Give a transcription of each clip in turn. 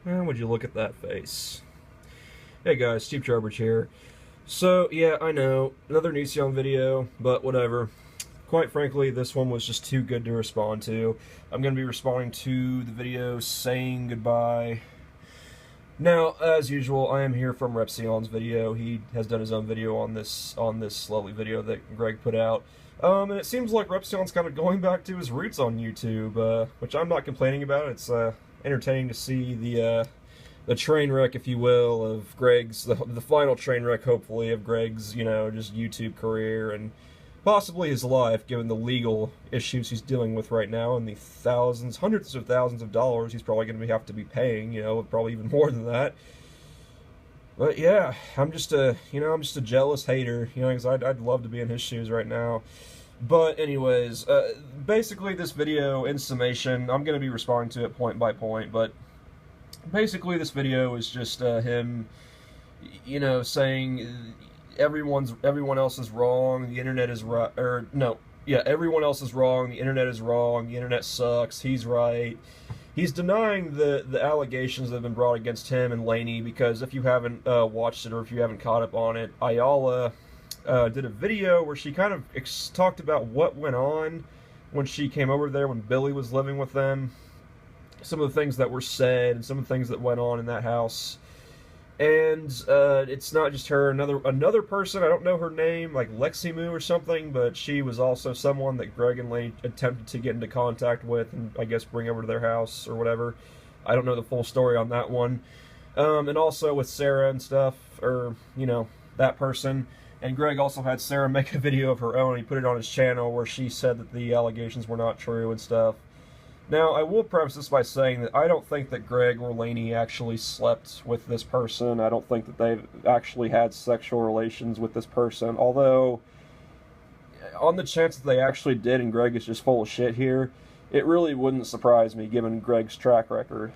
And would you look at that face? Hey guys, Steve Trowbridge here. So, yeah, I know, another Onision video, but whatever. Quite frankly, this one was just too good to respond to. I'm going to be responding to the video saying goodbye. Now, as usual, I am here from Repsion's video. He has done his own video on this lovely video that Greg put out. And it seems like Repsion's kind of going back to his roots on YouTube, which I'm not complaining about. It's entertaining to see the train wreck, if you will, of Greg's, the final train wreck, hopefully, of Greg's, just YouTube career and possibly his life, given the legal issues he's dealing with right now and the thousands, hundreds of thousands of dollars he's probably going to have to be paying, probably even more than that. But yeah, I'm just a jealous hater, because I'd love to be in his shoes right now. But anyways, basically this video, in summation, I'm going to be responding to it point by point, but basically this video is just him, saying everyone else is wrong, the internet is right, or no, yeah, everyone else is wrong, the internet is wrong, the internet sucks, he's right. He's denying the allegations that have been brought against him and Lainey, because if you haven't watched it or if you haven't caught up on it, Ayala did a video where she kind of talked about what went on when she came over there when Billy was living with them, some of the things that were said and some of the things that went on in that house. And it's not just her, another person, I don't know her name, like Leximu or something, but she was also someone that Greg and Lainey attempted to get into contact with and I guess bring over to their house or whatever. I don't know the full story on that one. And also with Sarah and stuff, or, that person. And Greg also had Sarah make a video of her own. He put it on his channel where she said that the allegations were not true and stuff. Now, I will preface this by saying that I don't think that Greg or Lainey actually slept with this person. I don't think that they've actually had sexual relations with this person. Although, on the chance that they actually did and Greg is just full of shit here, it really wouldn't surprise me given Greg's track record.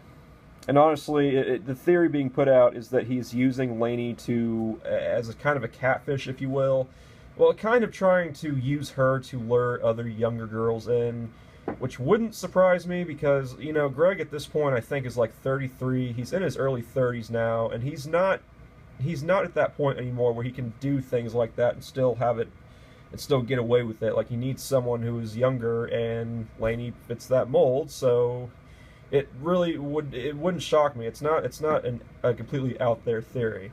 And honestly, the theory being put out is that he's using Lainey as a kind of a catfish, if you will. Well, kind of trying to use her to lure other younger girls in, which wouldn't surprise me because, Greg at this point I think is like 33. He's in his early 30s now, and he's not at that point anymore where he can do things like that and still have it and still get away with it. Like, he needs someone who is younger, and Lainey fits that mold, so it wouldn't shock me. It's not a completely out there theory.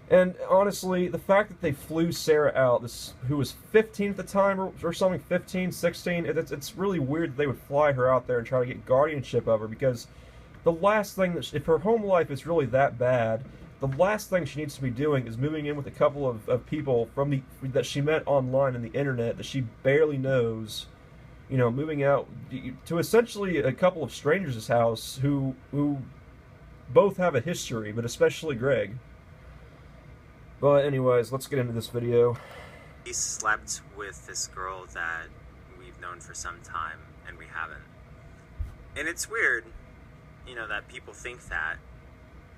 And honestly, the fact that they flew Sarah out, who was 15 at the time or something, 15, 16, it's really weird that they would fly her out there and try to get guardianship of her, because the last thing if her home life is really that bad, the last thing she needs to be doing is moving in with a couple of people that she met online on the internet that she barely knows, moving out to essentially a couple of strangers' house who both have a history, but especially Greg. But anyways, let's get into this video. He slept with this girl that we've known for some time, and we haven't. And it's weird, that people think that,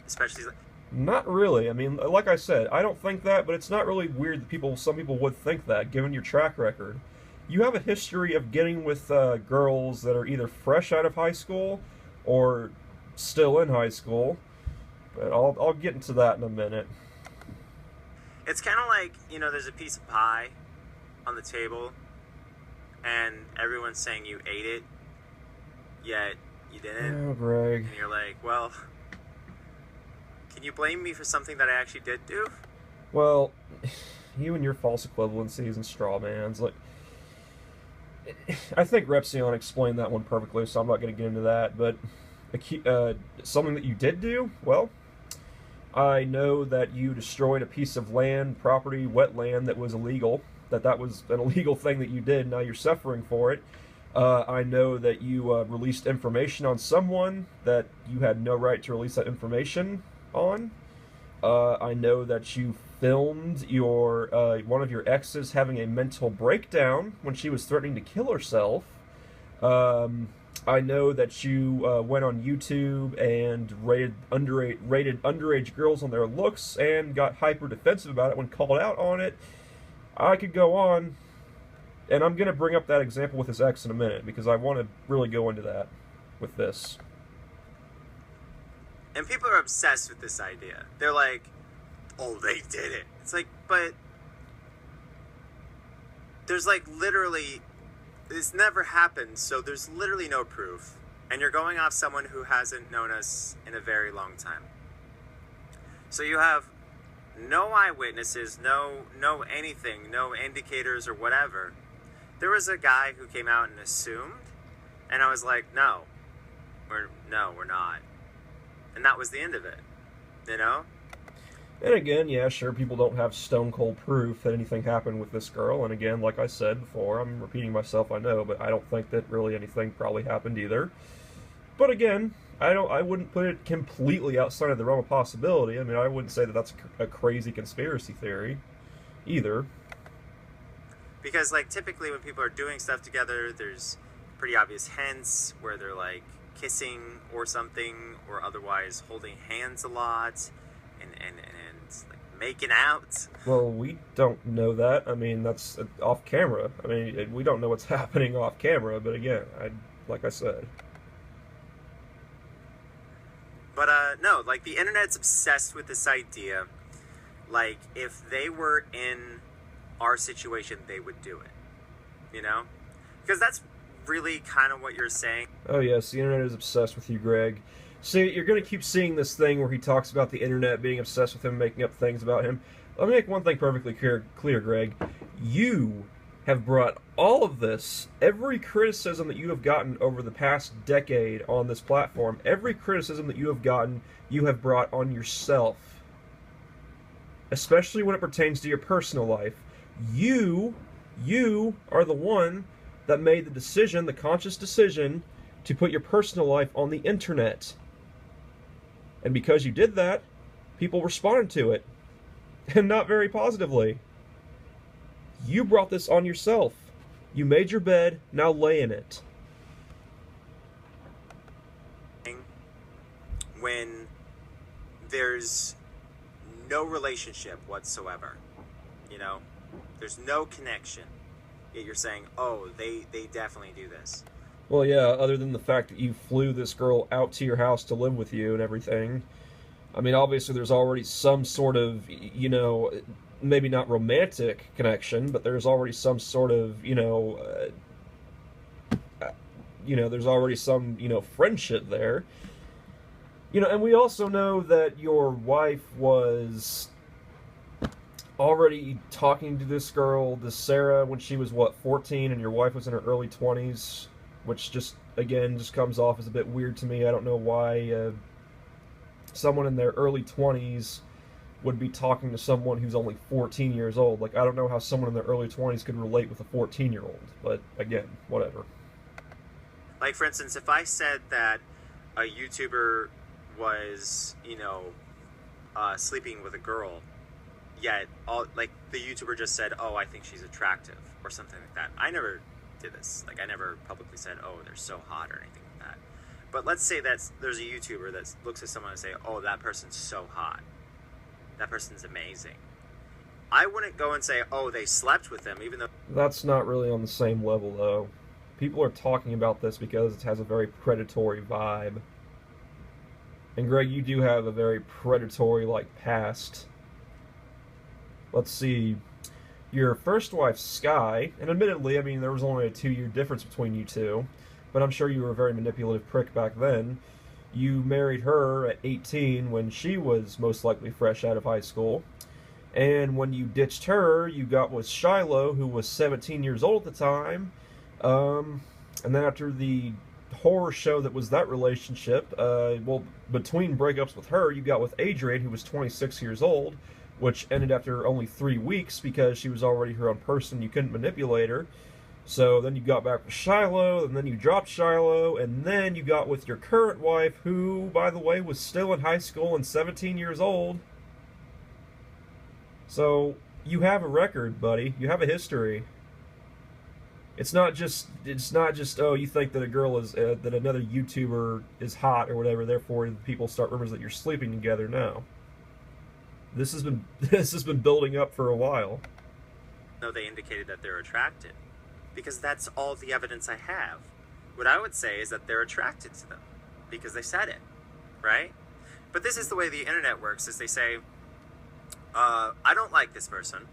especially. Not really. I mean, like I said, I don't think that, but it's not really weird that some people would think that, given your track record. You have a history of getting with girls that are either fresh out of high school or still in high school. But I'll get into that in a minute. It's kind of like, there's a piece of pie on the table, and everyone's saying you ate it, yet you didn't. Oh, Greg. And you're like, well, can you blame me for something that I actually did do? Well, you and your false equivalencies and straw mans. Like, I think Repsion explained that one perfectly, so I'm not going to get into that. But something that you did do, well, I know that you destroyed a piece of land, property, wetland that was illegal, that was an illegal thing that you did, now you're suffering for it. I know that you released information on someone that you had no right to release that information on. I know that you filmed one of your exes having a mental breakdown when she was threatening to kill herself. I know that you went on YouTube and rated underage girls on their looks and got hyper defensive about it when called out on it. I could go on, and I'm going to bring up that example with his ex in a minute because I want to really go into that with this. And people are obsessed with this idea. They're like, oh, they did it. It's like, but there's like literally, this never happened, so there's literally no proof. And you're going off someone who hasn't known us in a very long time. So you have no eyewitnesses, no anything, no indicators or whatever. There was a guy who came out and assumed, and I was like, no, we're not. And that was the end of it, you know? And again, yeah, sure, people don't have stone cold proof that anything happened with this girl. And again, like I said before, I'm repeating myself, I know, but I don't think that really anything probably happened either. But again, I wouldn't put it completely outside of the realm of possibility. I mean, I wouldn't say that that's a crazy conspiracy theory either. Because, like, typically when people are doing stuff together, there's pretty obvious hints where they're, like, kissing or something, or otherwise holding hands a lot, and like, making out. Well, we don't know that. I mean, that's off camera. I mean, we don't know what's happening off camera, but again, like I said. But, no, like, the internet's obsessed with this idea. Like, if they were in our situation, they would do it. You know? Because that's really kind of what you're saying. Oh, yes, the internet is obsessed with you, Greg. See, you're going to keep seeing this thing where he talks about the internet being obsessed with him, making up things about him. Let me make one thing perfectly clear, Greg. You have brought all of this, every criticism that you have gotten over the past decade on this platform, every criticism that you have gotten, you have brought on yourself. Especially when it pertains to your personal life. You are the one that made the decision, the conscious decision, to put your personal life on the internet. And because you did that, people responded to it. And not very positively. You brought this on yourself. You made your bed, now lay in it. When there's no relationship whatsoever, you know, there's no connection, yet you're saying, oh, they definitely do this. Well, yeah, other than the fact that you flew this girl out to your house to live with you and everything. I mean, obviously there's already some sort of, you know, maybe not romantic connection, but there's already some sort of, there's already some, friendship there. And we also know that your wife was already talking to this girl, this Sarah, when she was, 14, and your wife was in her early 20s, which just comes off as a bit weird to me. I don't know why someone in their early 20s would be talking to someone who's only 14 years old. Like, I don't know how someone in their early 20s could relate with a 14-year-old. But, again, whatever. Like, for instance, if I said that a YouTuber was, sleeping with a girl, yet, the YouTuber just said, oh, I think she's attractive, or something like that. I never did this. Like, I never publicly said, oh, they're so hot, or anything like that. But let's say there's a YouTuber that looks at someone and say, oh, that person's so hot. That person's amazing. I wouldn't go and say, oh, they slept with them, even though... That's not really on the same level, though. People are talking about this because it has a very predatory vibe. And Greg, you do have a very predatory-like past. Let's see. Your first wife, Sky, and admittedly, I mean, there was only a 2-year difference between you two, but I'm sure you were a very manipulative prick back then. You married her at 18 when she was most likely fresh out of high school. And when you ditched her, you got with Shiloh, who was 17 years old at the time. And then after the horror show that was that relationship, between breakups with her, you got with Adrian, who was 26 years old, which ended after only 3 weeks because she was already her own person. You couldn't manipulate her. So then you got back with Shiloh, and then you dropped Shiloh, and then you got with your current wife, who, by the way, was still in high school and 17 years old. So you have a record, buddy. You have a history. It's not just oh, you think that a girl is that another YouTuber is hot or whatever, therefore people start rumors that you're sleeping together. No. This has been building up for a while. No, they indicated that they're attracted. Because that's all the evidence I have. What I would say is that they're attracted to them. Because they said it. Right? But this is the way the internet works, is they say, I don't like this person.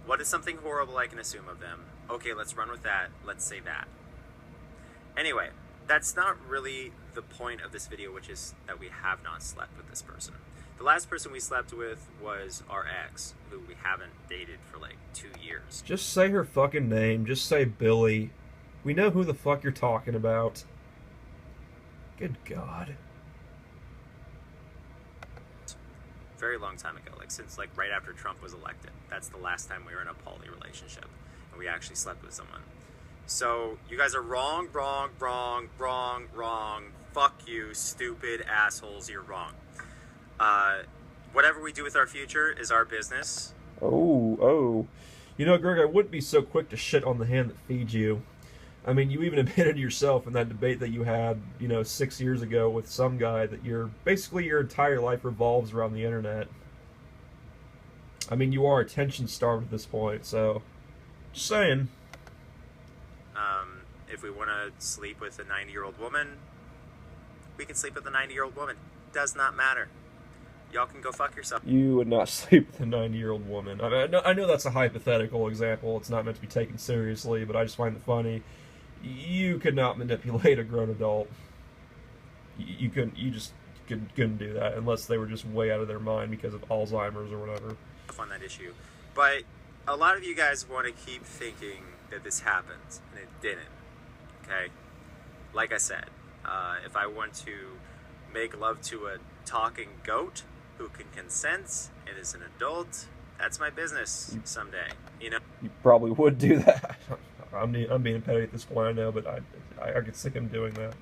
What is something horrible I can assume of them? Okay, let's run with that. Let's say that. Anyway, that's not really the point of this video, which is that we have not slept with this person. The last person we slept with was our ex, who we haven't dated for like 2 years. Just say her fucking name. Just say Billy. We know who the fuck you're talking about. Good God. Very long time ago, like since like right after Trump was elected. That's the last time we were in a poly relationship and we actually slept with someone. So you guys are wrong. Fuck you, stupid assholes, you're wrong. Whatever we do with our future is our business. Oh. You know, Greg, I wouldn't be so quick to shit on the hand that feeds you. I mean, you even admitted yourself in that debate that you had, 6 years ago with some guy that basically your entire life revolves around the internet. I mean, you are attention starved at this point, so just saying. If we want to sleep with a 90-year-old woman, we can sleep with a 90-year-old woman. Does not matter. Y'all can go fuck yourself. You would not sleep with a 90-year-old woman. I mean, I know that's a hypothetical example. It's not meant to be taken seriously, but I just find it funny. You could not manipulate a grown adult. You just couldn't do that unless they were just way out of their mind because of Alzheimer's or whatever. On that issue, but a lot of you guys want to keep thinking that this happened, and it didn't. Okay, like I said, if I want to make love to a talking goat who can consent and is an adult, that's my business someday. You probably would do that. I'm being petty at this point, I know, but I could see him doing that.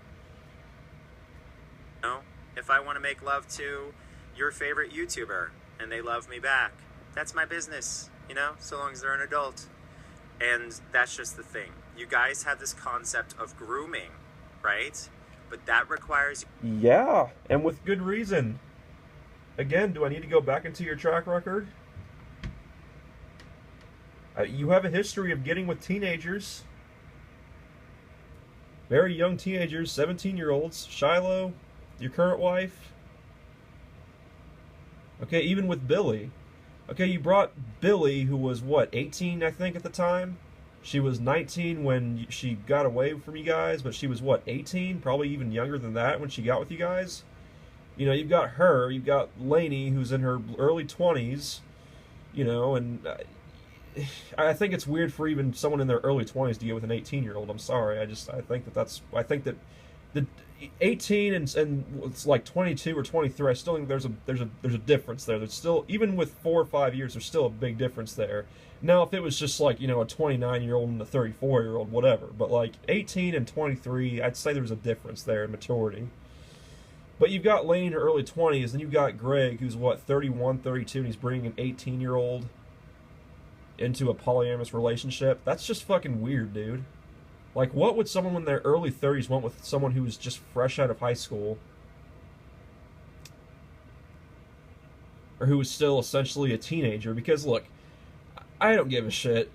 If I want to make love to your favorite YouTuber and they love me back, that's my business, so long as they're an adult. And that's just the thing. You guys have this concept of grooming, right? But that requires... Yeah, and with good reason. Again, do I need to go back into your track record? You have a history of getting with teenagers. Very young teenagers, 17-year-olds. Shiloh, your current wife. Okay, even with Billy. Okay, you brought Billy, who was, 18, I think, at the time? She was 19 when she got away from you guys, but she was, 18? Probably even younger than that when she got with you guys? You've got her, you've got Lainey, who's in her early 20s, and I think it's weird for even someone in their early 20s to get with an 18-year-old. I'm sorry, I think that the 18 and it's like 22 or 23. I still think there's a difference there. There's still, even with 4 or 5 years, there's still a big difference there. Now, if it was just like a 29-year-old and a 34-year-old, whatever. But like 18 and 23, I'd say there's a difference there in maturity. But you've got Lane in her early 20s, and you've got Greg, who's 31, 32, and he's bringing an 18-year-old into a polyamorous relationship. That's just fucking weird, dude. Like, what would someone in their early 30s want with someone who was just fresh out of high school? Or who was still essentially a teenager? Because, look, I don't give a shit.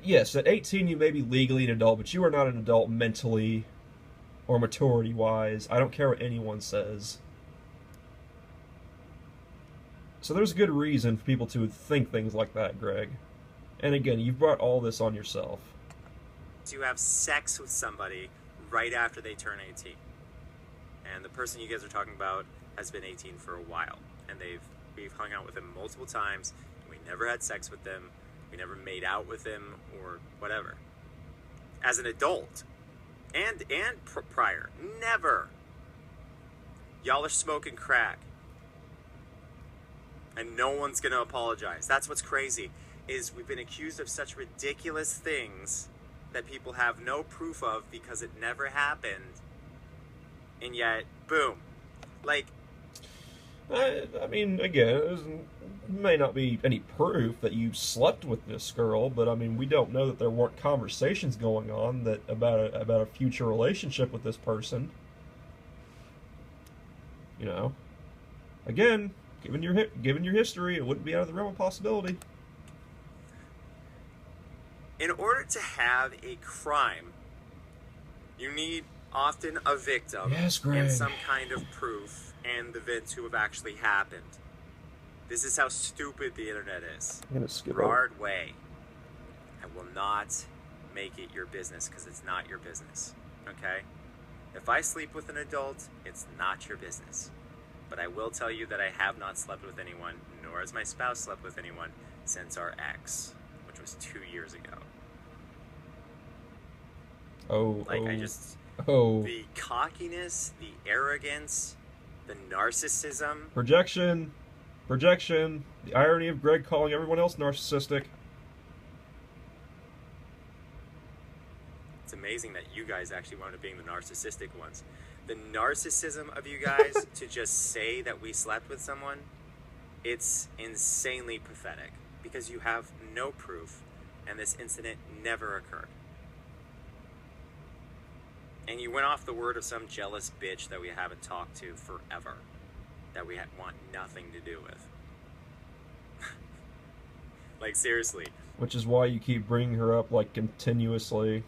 Yes, at 18 you may be legally an adult, but you are not an adult mentally or maturity-wise. I don't care what anyone says. So there's good reason for people to think things like that, Greg. And again, you've brought all this on yourself. You have sex with somebody right after they turn 18. And the person you guys are talking about has been 18 for a while. And we've hung out with them multiple times. And we never had sex with them. We never made out with them or whatever. As an adult. And prior. Never. Y'all are smoking crack. And no one's going to apologize. That's what's crazy. Is we've been accused of such ridiculous things that people have no proof of because it never happened, and yet, boom. Like, I mean, again, there may not be any proof that you slept with this girl, but I mean, we don't know that there weren't conversations going on about a future relationship with this person. Again, given your history, it wouldn't be out of the realm of possibility. In order to have a crime, you need often a victim Yes, Greg. and some kind of proof and the events who have actually happened. This is how stupid the internet is. I'm gonna skip Gerard Way. I will not make it your business because it's not your business. Okay? If I sleep with an adult, it's not your business. But I will tell you that I have not slept with anyone, nor has my spouse slept with anyone, since our ex, which was 2 years ago. The cockiness, the arrogance, the narcissism. Projection. The irony of Greg calling everyone else narcissistic. It's amazing that you guys actually wound up being the narcissistic ones. The narcissism of you guys to just say that we slept with someone, it's insanely pathetic because you have no proof and this incident never occurred. And you went off the word of some jealous bitch that we haven't talked to forever, that we want nothing to do with. Like, seriously. Which is why you keep bringing her up, like, continuously.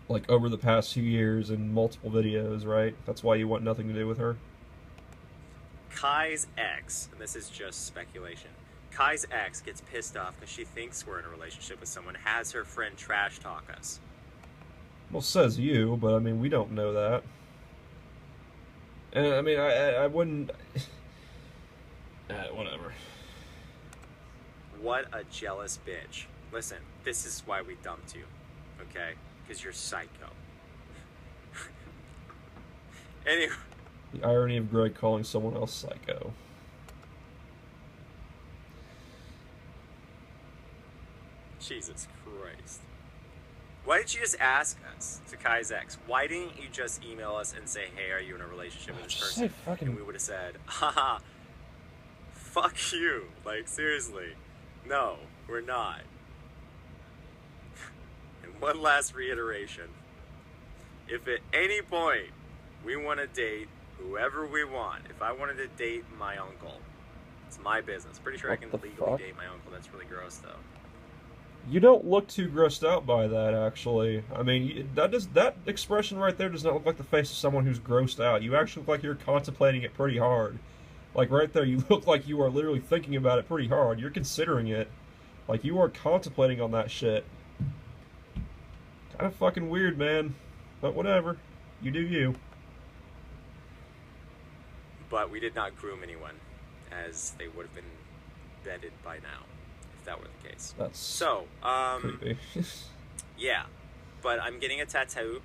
Like, over the past few years in multiple videos, right? That's why you want nothing to do with her? Kai's ex, and this is just speculation, Kai's ex gets pissed off because she thinks we're in a relationship with someone, has her friend trash talk us. Well, says you, but, I mean, we don't know that. And, I mean, I wouldn't... whatever. What a jealous bitch. Listen, this is why we dumped you, okay? Because you're psycho. Anyway. The irony of Greg calling someone else psycho. Jesus Christ. Why didn't you just ask us, to Kai's ex, why didn't you just email us and say, hey, are you in a relationship with this person? And we would have said, haha, fuck you. Like, seriously. No, we're not. And one last reiteration. If at any point we want to date whoever we want, if I wanted to date my uncle, it's my business. Pretty sure I can legally date my uncle. That's really gross, though. You don't look too grossed out by that, actually. I mean, that expression right there does not look like the face of someone who's grossed out. You actually look like you're contemplating it pretty hard. Like, right there, you look like you are literally thinking about it pretty hard. You're considering it. Like, you are contemplating on that shit. Kind of fucking weird, man. But whatever. You do you. But we did not groom anyone, as they would have been vetted by now, if that were the case. That's so, creepy. Yeah. But I'm getting a tattoo.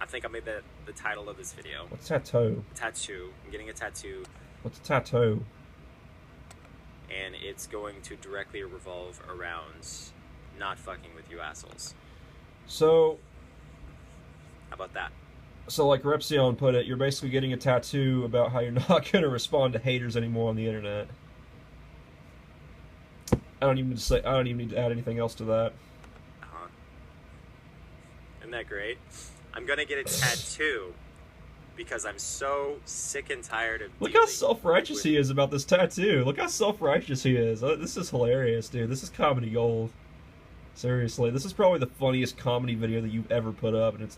I think I made the title of this video. What's tattoo? Tattoo. I'm getting a tattoo. What's a tattoo? And it's going to directly revolve around not fucking with you assholes. So... How about that? So, like Repsion put it, you're basically getting a tattoo about how you're not going to respond to haters anymore on the internet. I don't even need to add anything else to that. Uh-huh. Isn't that great? I'm gonna get a tattoo because I'm so sick and tired of. Look how self-righteous he is about this tattoo. Look how self-righteous he is. This is hilarious, dude. This is comedy gold. Seriously, this is probably the funniest comedy video that you've ever put up, and it's